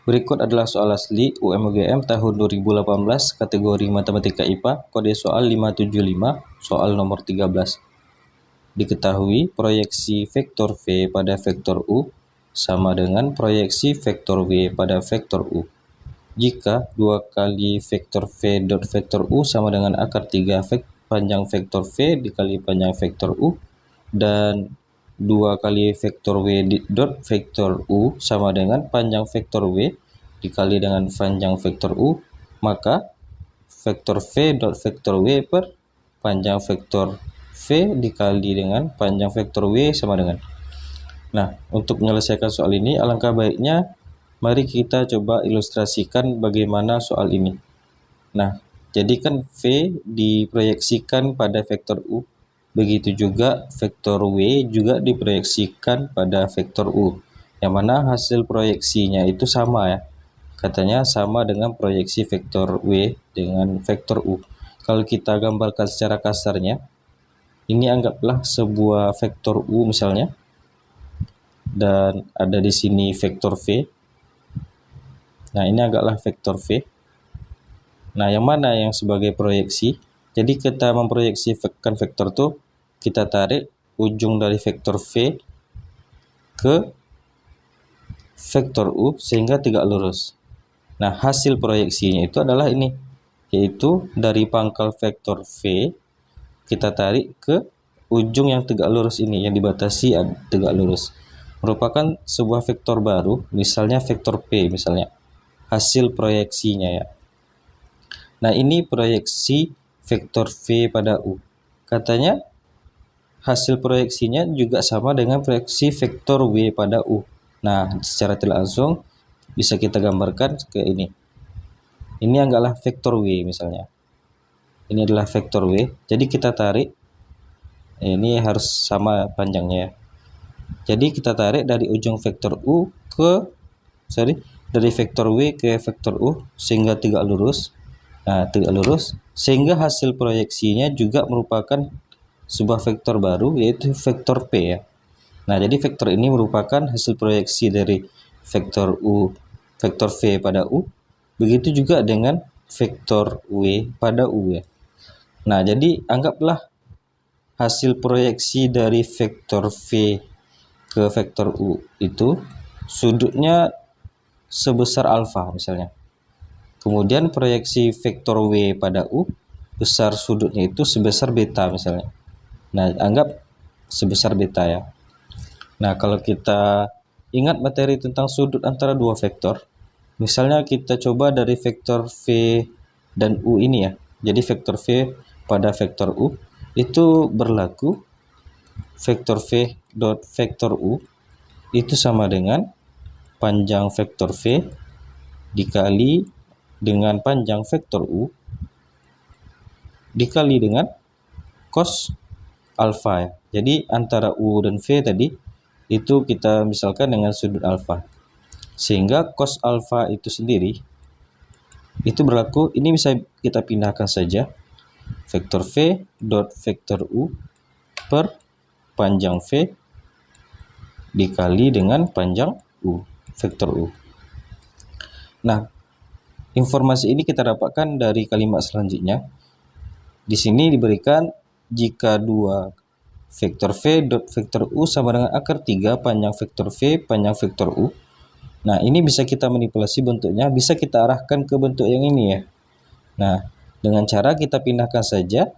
Berikut adalah soal asli UM-UGM tahun 2018 kategori Matematika IPA, kode soal 575, soal nomor 13. Diketahui proyeksi vektor V pada vektor U sama dengan proyeksi vektor W pada vektor U. Jika 2 kali vektor V dot vektor U sama dengan akar 3 panjang vektor V dikali panjang vektor U, dan 2 kali vektor W dot vektor U sama dengan panjang vektor W dikali dengan panjang vektor U, maka vektor V dot vektor W per panjang vektor V dikali dengan panjang vektor W sama dengan. Nah, untuk menyelesaikan soal ini, alangkah baiknya mari kita coba ilustrasikan bagaimana soal ini. Nah, jadi kan V diproyeksikan pada vektor U, begitu juga vektor W juga diproyeksikan pada vektor U, yang mana hasil proyeksinya itu sama ya. Katanya sama dengan proyeksi vektor W dengan vektor U. Kalau kita gambarkan secara kasarnya, ini anggaplah sebuah vektor U misalnya, dan ada di sini vektor V. Nah, ini anggaplah vektor V. Nah, yang mana yang sebagai proyeksi? Jadi kita memproyeksikan vektor tuh, kita tarik ujung dari vektor V ke vektor U sehingga tegak lurus. Nah, hasil proyeksinya itu adalah ini, yaitu dari pangkal vektor V kita tarik ke ujung yang tegak lurus ini, yang dibatasi tegak lurus, merupakan sebuah vektor baru, misalnya vektor P misalnya, hasil proyeksinya ya. Nah, ini proyeksi vektor V pada U. Katanya hasil proyeksinya juga sama dengan proyeksi vektor W pada U. Nah, secara tidak langsung bisa kita gambarkan ke ini. Ini anggaplah vektor W misalnya. Ini adalah vektor W. Jadi kita tarik. Ini harus sama panjangnya ya. Jadi kita tarik dari ujung vektor U dari vektor W ke vektor U sehingga tegak lurus. Nah, tegak lurus sehingga hasil proyeksinya juga merupakan sebuah vektor baru, yaitu vektor P ya. Nah, jadi vektor ini merupakan hasil proyeksi dari vektor U, vektor V pada U. Begitu juga dengan vektor W pada U ya. Nah, jadi anggaplah hasil proyeksi dari vektor V ke vektor U itu sudutnya sebesar alfa misalnya. Kemudian proyeksi vektor W pada U, besar sudutnya itu sebesar beta misalnya. Nah, anggap sebesar beta ya. Nah, kalau kita ingat materi tentang sudut antara dua vektor, misalnya kita coba dari vektor V dan U ini ya. Jadi vektor V pada vektor U itu berlaku vektor V dot vektor U itu sama dengan panjang vektor V dikali dengan panjang vektor U dikali dengan cos alfa ya. Jadi antara U dan V tadi itu kita misalkan dengan sudut alfa, sehingga cos alfa itu sendiri itu berlaku, ini bisa kita pindahkan saja, vektor V dot vektor U per panjang V dikali dengan panjang U, vektor U. Nah, informasi ini kita dapatkan dari kalimat selanjutnya. Di sini diberikan jika 2 vektor V dot vektor U sama dengan akar 3 panjang vektor V panjang vektor U. Nah, ini bisa kita manipulasi bentuknya, bisa kita arahkan ke bentuk yang ini ya. Nah, dengan cara kita pindahkan saja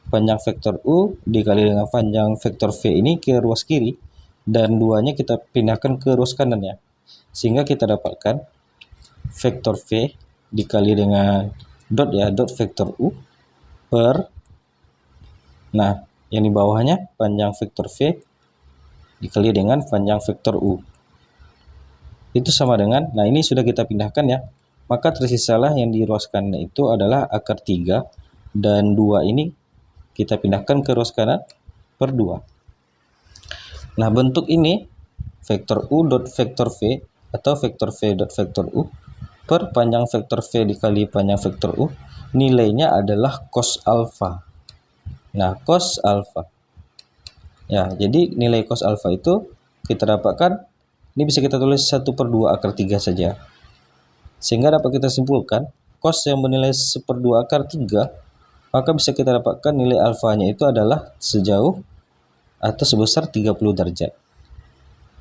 panjang vektor U dikali dengan panjang vektor V ini ke ruas kiri, dan duanya kita pindahkan ke ruas kanan ya. Sehingga kita dapatkan vektor V dikali dengan dot ya, dot vektor U per, nah yang di bawahnya panjang vektor V dikali dengan panjang vektor U. Itu sama dengan, nah ini sudah kita pindahkan ya. Maka tersisalah yang di ruas kanan itu adalah akar 3, dan 2 ini kita pindahkan ke ruas kanan per 2. Nah, bentuk ini vektor U dot vektor V atau vektor V dot vektor U per panjang vektor V dikali panjang vektor U, nilainya adalah cos alfa. Nah, cos alfa ya, jadi nilai cos alfa itu kita dapatkan, ini bisa kita tulis 1/2 akar 3 saja. Sehingga dapat kita simpulkan cos yang bernilai 1/2 akar 3, maka bisa kita dapatkan nilai alfanya itu adalah sejauh atau sebesar 30 derajat.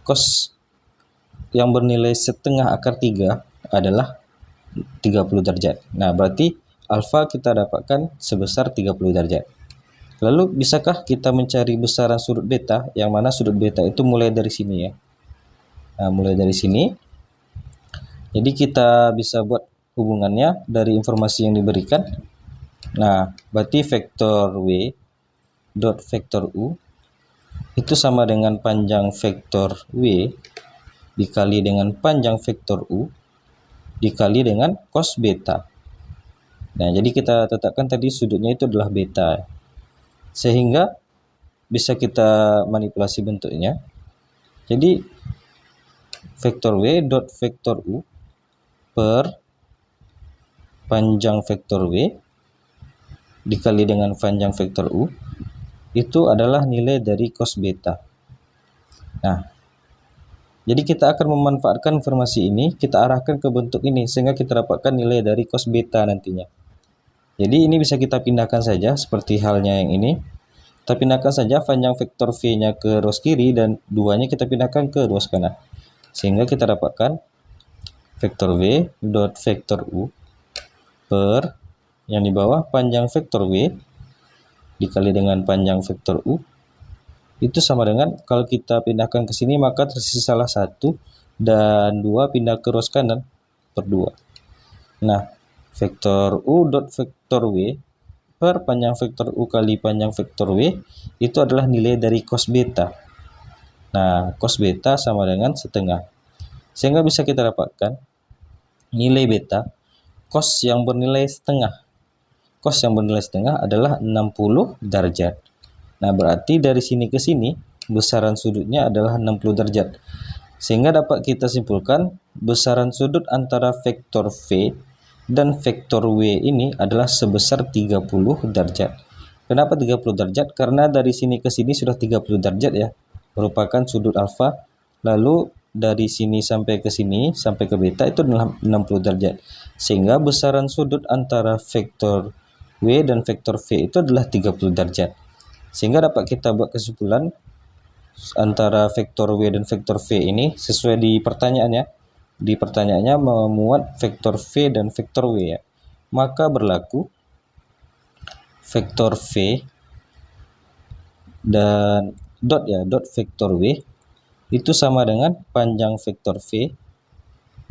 Cos yang bernilai 1/2 akar 3 adalah 30 derajat. Nah, berarti alfa kita dapatkan sebesar 30 derajat. Lalu, bisakah kita mencari besaran sudut beta, yang mana sudut beta itu mulai dari sini ya. Nah, mulai dari sini. Jadi kita bisa buat hubungannya dari informasi yang diberikan. Nah, berarti vektor W dot vektor U itu sama dengan panjang vektor W dikali dengan panjang vektor U dikali dengan cos beta. Nah, jadi kita tetapkan tadi sudutnya itu adalah beta. Sehingga bisa kita manipulasi bentuknya. Jadi vektor W dot vektor U per panjang vektor W dikali dengan panjang vektor U itu adalah nilai dari cos beta. Nah, jadi kita akan memanfaatkan informasi ini, kita arahkan ke bentuk ini sehingga kita dapatkan nilai dari cos beta nantinya. Jadi ini bisa kita pindahkan saja seperti halnya yang ini. Kita pindahkan saja panjang vektor V-nya ke ruas kiri dan 2-nya kita pindahkan ke ruas kanan. Sehingga kita dapatkan vektor V dot vektor U per yang di bawah panjang vektor W dikali dengan panjang vektor U itu sama dengan, kalau kita pindahkan ke sini maka tersisalah 1 dan 2 pindah ke ruas kanan per 2. Nah, vektor U dot vektor W per panjang vektor U kali panjang vektor W itu adalah nilai dari cos beta. Nah, cos beta sama dengan setengah. Sehingga bisa kita dapatkan nilai beta cos yang bernilai setengah. Cos yang bernilai setengah adalah 60 derajat. Nah, berarti dari sini ke sini besaran sudutnya adalah 60 derajat. Sehingga dapat kita simpulkan besaran sudut antara vektor V dan vektor W ini adalah sebesar 30 derajat. Kenapa 30 derajat? Karena dari sini ke sini sudah 30 derajat ya, merupakan sudut alfa. Lalu dari sini sampai ke sini, sampai ke beta itu adalah 60 derajat. Sehingga besaran sudut antara vektor W dan vektor V itu adalah 30 derajat. Sehingga dapat kita buat kesimpulan antara vektor W dan vektor V ini sesuai di pertanyaannya. Di pertanyaannya memuat vektor V dan vektor W ya. Maka berlaku vektor V dan dot vektor W itu sama dengan panjang vektor V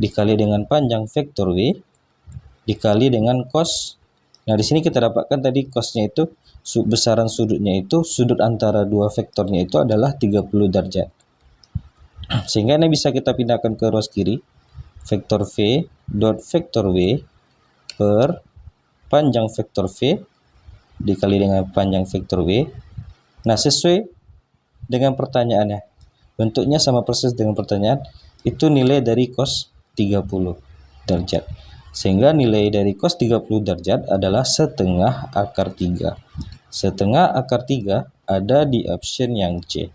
dikali dengan panjang vektor W dikali dengan cos. Nah, di sini kita dapatkan tadi cosnya itu besaran sudutnya itu, sudut antara dua vektornya itu adalah 30 derajat. Sehingga ini bisa kita pindahkan ke ruas kiri. Vektor V dot vektor W per panjang vektor V dikali dengan panjang vektor W. Nah, sesuai dengan pertanyaannya. Bentuknya sama persis dengan pertanyaan. Itu nilai dari cos 30 derajat. Sehingga nilai dari cos 30 derajat adalah setengah akar 3. Setengah akar 3 ada di option yang C.